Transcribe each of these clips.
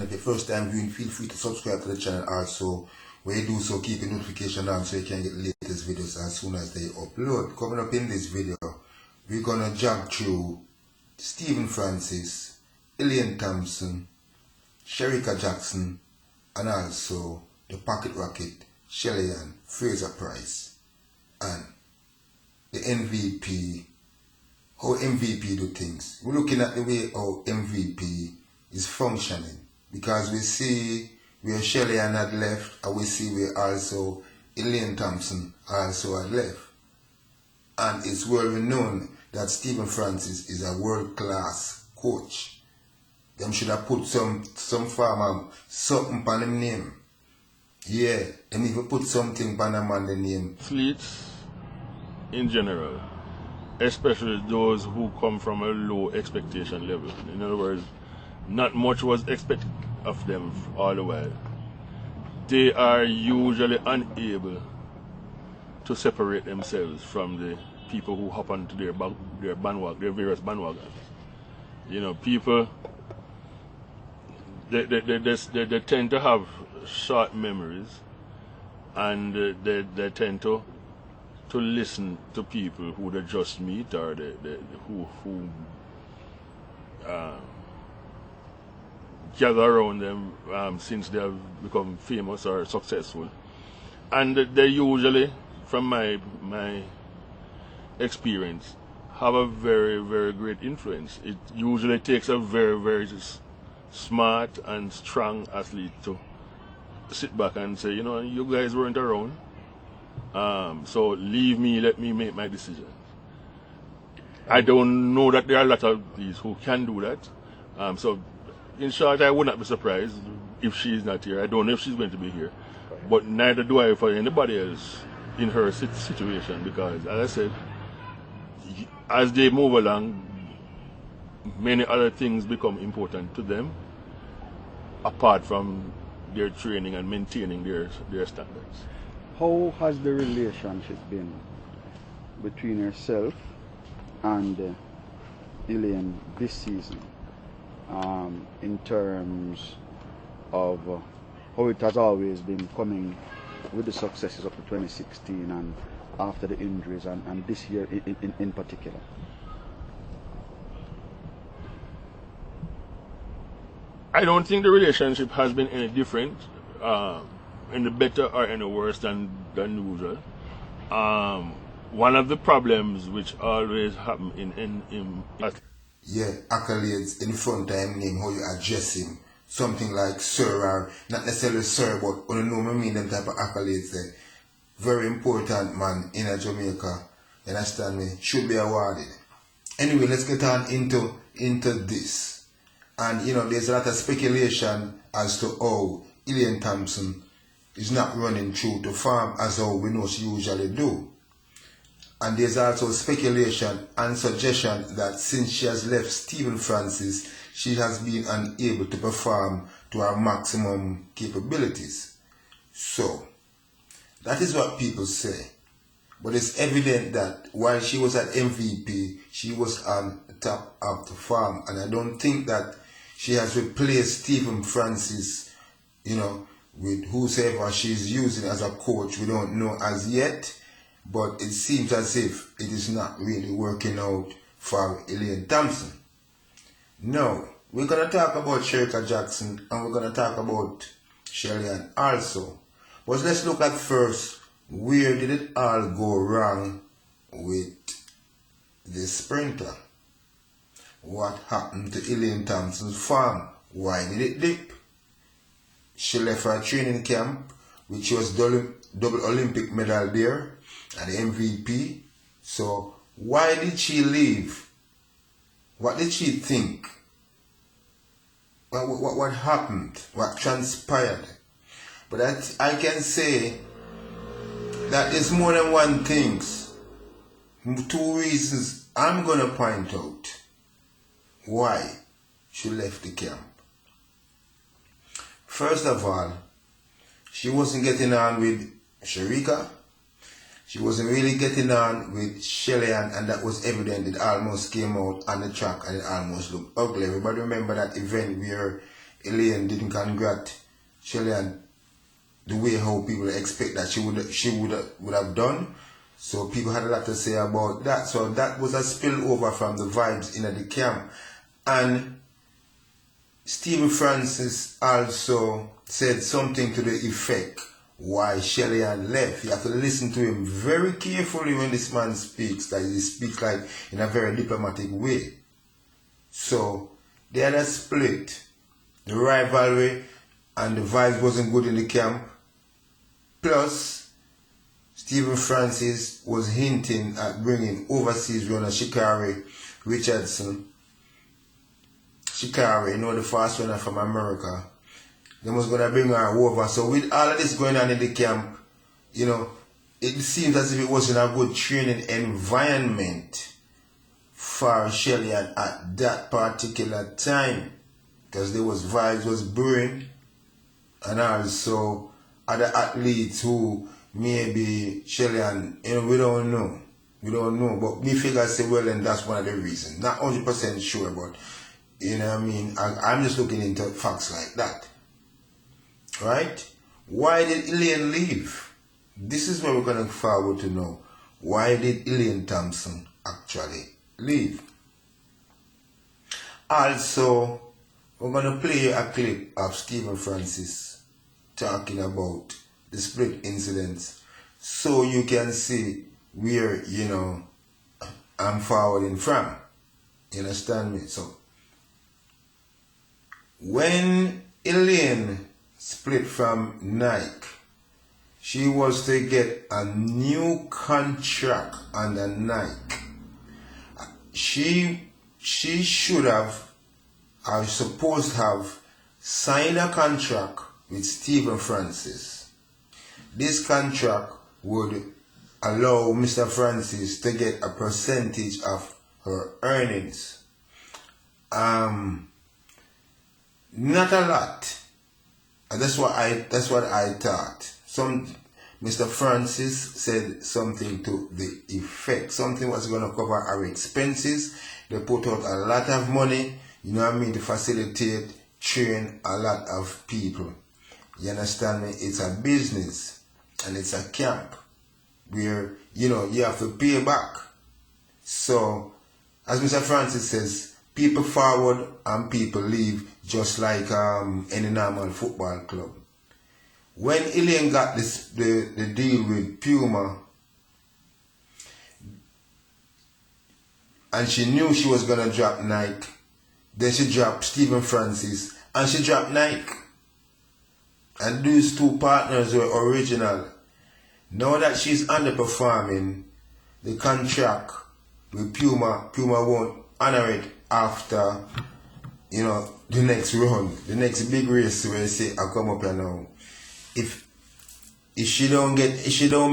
If your first time viewing, feel free to subscribe to the channel also. When you do so, keep the notification on so you can get the latest videos as soon as they upload. Coming up in this video, we're gonna jump through Stephen Francis, Elaine Thompson, Sherika Jackson, and also the Pocket Rocket, Shelly Ann Fraser Price, and the MVP, how MVP do things. We're looking at the way how MVP is functioning, because we see where Shelly Ann had left, and we see where also Elaine Thompson also had left. And it's well known that Stephen Francis is a world-class coach. Them should have put some form of something on them name. Yeah, them even put something on them on the name. Athletes in general, especially those who come from a low expectation level. In other words, not much was expected of them all the while. They are usually unable to separate themselves from the people who hop onto their bandwagon, their various bandwagons. You know, people, they tend to have short memories, and they tend to listen to people who they just meet, or who gather around them since they have become famous or successful. And they usually, from my experience, have a very, very great influence. It usually takes a very, very smart and strong athlete to sit back and say, you know, you guys weren't around, so leave me, let me make my decisions. I don't know that there are a lot of these who can do that. So in short, I would not be surprised if she's not here. I don't know if she's going to be here, but neither do I for anybody else in her situation, because, as I said, as they move along, many other things become important to them, apart from their training and maintaining their standards. How has the relationship been between yourself and Elaine this season, in terms of how it has always been coming with the successes up to 2016 and after the injuries, and this year in particular? I don't think the relationship has been any different, any better or any worse than usual. One of the problems which always happen in accolades in front of him name, how you address him. Something like sir, or not necessarily sir, but you know I mean them type of accolades there. Very important man in a Jamaica, you understand me, should be awarded. Anyway, let's get on into this. And you know, there's a lot of speculation as to how Elaine Thompson is not running true to form as how we know she usually do. And there's also speculation and suggestion that since she has left Stephen Francis, she has been unable to perform to her maximum capabilities. So, that is what people say. But it's evident that while she was at MVP, she was on the top of the form. And I don't think that she has replaced Stephen Francis, you know, with whosoever she's using as a coach. We don't know as yet. But it seems as if it is not really working out for Elaine Thompson. Now, we're going to talk about Sherika Jackson, and we're going to talk about Shelly Ann also. But let's look at first, where did it all go wrong with the sprinter? What happened to Elaine Thompson's form? Why did it dip? She left her training camp, which was double Olympic medal there, and the MVP. So why did she leave? What did she think? What happened? What transpired? But I can say that there's more than one thing. Two reasons I'm going to point out why she left the camp. First of all, she wasn't getting on with Sherika. She wasn't really getting on with Shelly Ann, and that was evident. It almost came out on the track and it almost looked ugly. Everybody remember that event where Elaine didn't congratulate Shelly the way how people expect that she would have done. So people had a lot to say about that. So that was a spillover from the vibes in the camp. And Stephen Francis also said something to the effect why Shelly-Ann left. You have to listen to him very carefully when this man speaks. Like he speaks like in a very diplomatic way. So they had a split. The rivalry and the vibes wasn't good in the camp. Plus, Stephen Francis was hinting at bringing overseas runner Shikari Richardson. Shikari, you know, the fast runner from America. They was going to bring her over. So with all of this going on in the camp, you know, it seems as if it wasn't a good training environment for Shelly-Ann at that particular time. Because there was vibes was brewing. And also other athletes who maybe Shelly-Ann, you know, we don't know. We don't know. But me figure say, well, and that's one of the reasons. Not 100% sure, but, you know what I mean? I'm just looking into facts like that. Right? Why did Elaine leave? This is what we're going to forward to know. Why did Elaine Thompson actually leave? Also, we're going to play a clip of Stephen Francis talking about the split incidents so you can see where, you know, I'm forwarding from. You understand me? So, when Elaine split from Nike, she was to get a new contract under Nike. She should have, or supposed to have, signed a contract with Stephen Francis. This contract would allow Mr. Francis to get a percentage of her earnings. Not a lot. And that's what I thought. Mr. Francis said something to the effect. Something was going to cover our expenses. They put out a lot of money, you know what I mean, to facilitate, train a lot of people. You understand me? It's a business and it's a camp where, you know, you have to pay back. So, as Mr. Francis says, people forward and people leave, just like any normal football club. When Elaine got the deal with Puma, and she knew she was going to drop Nike, then she dropped Stephen Francis, and she dropped Nike. And these two partners were original. Now that she's underperforming, the contract with Puma won't honor it after, you know, the next run, the next big race where you say, I come up here now. If she don't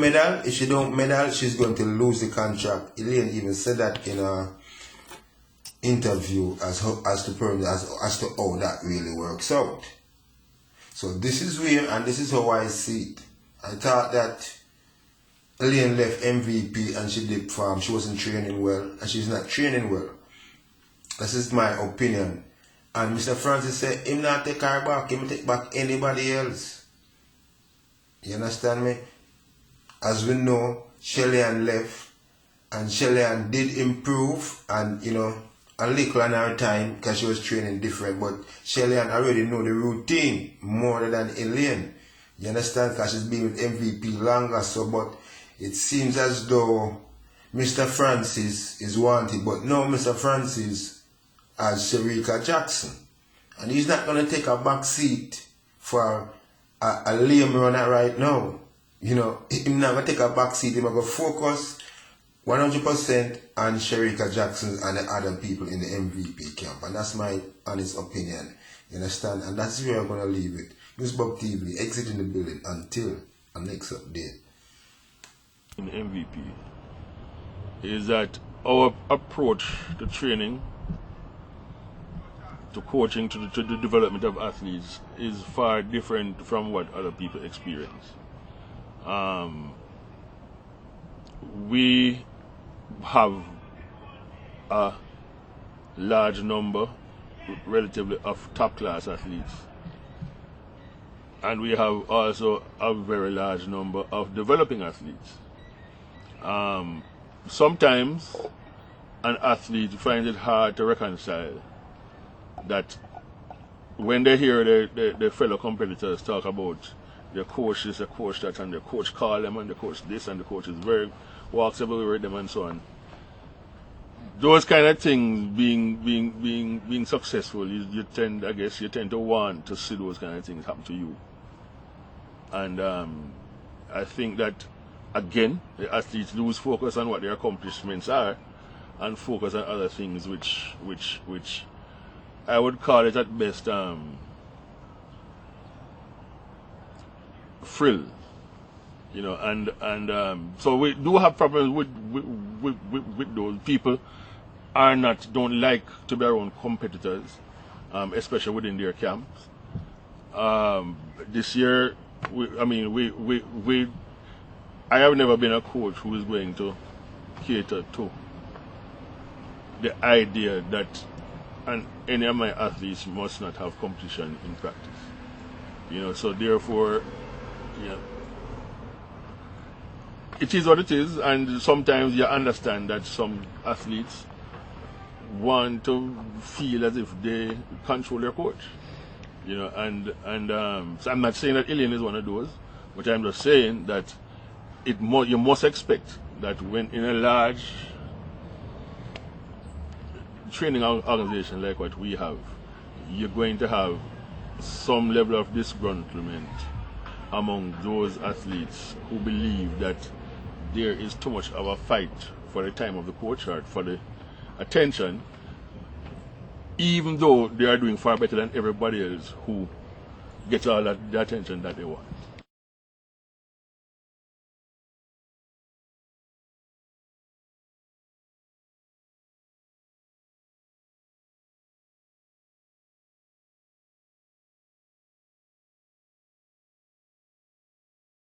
medal, she's going to lose the contract. Elaine even said that in a interview as to how that really works out. So this is where, and this is how I see it. I thought that Elaine left MVP and she did farm. She wasn't training well, and she's not training well. This is my opinion. And Mr. Francis said, him not take her back, him take back anybody else. You understand me? As we know, Shelly-Ann left, and Shelly-Ann did improve, and you know, a little on her time because she was training different, but Shelly-Ann already know the routine more than Elaine. You understand? Because she's been with MVP longer, so but it seems as though Mr. Francis is wanted, but no, Mr. Francis has Sherika Jackson, and he's not going to take a back seat for a lame runner right now. You know, he's not going to take a back seat. He's going to focus 100% on Sherika Jackson and the other people in the MVP camp, and that's my honest opinion. You understand? And that's where I'm going to leave it. News Bob TV, exiting the building until the next update. In MVP is that our approach to training, to coaching, to the development of athletes is far different from what other people experience. We have a large number relatively of top class athletes. And we have also a very large number of developing athletes. Sometimes an athlete finds it hard to reconcile that when they hear their fellow competitors talk about their coach this, the coach that, and the coach call them, and the coach this, and the coach is very walks everywhere with them, and so on. Those kind of things being successful, you tend to want to see those kind of things happen to you. And I think that again, the athletes lose focus on what their accomplishments are, and focus on other things, which I would call it at best frill, and so we do have problems with those people. Don't like to be around competitors, especially within their camps. This year, I have never been a coach who is going to cater to the idea that any of my athletes must not have competition in practice. So therefore, it is what it is, and sometimes you understand that some athletes want to feel as if they control their coach. So I'm not saying that Elaine is one of those, but I'm just saying that you must expect that when in a large training organization like what we have, you're going to have some level of disgruntlement among those athletes who believe that there is too much of a fight for the time of the coach or for the attention, even though they are doing far better than everybody else who gets all the attention that they want.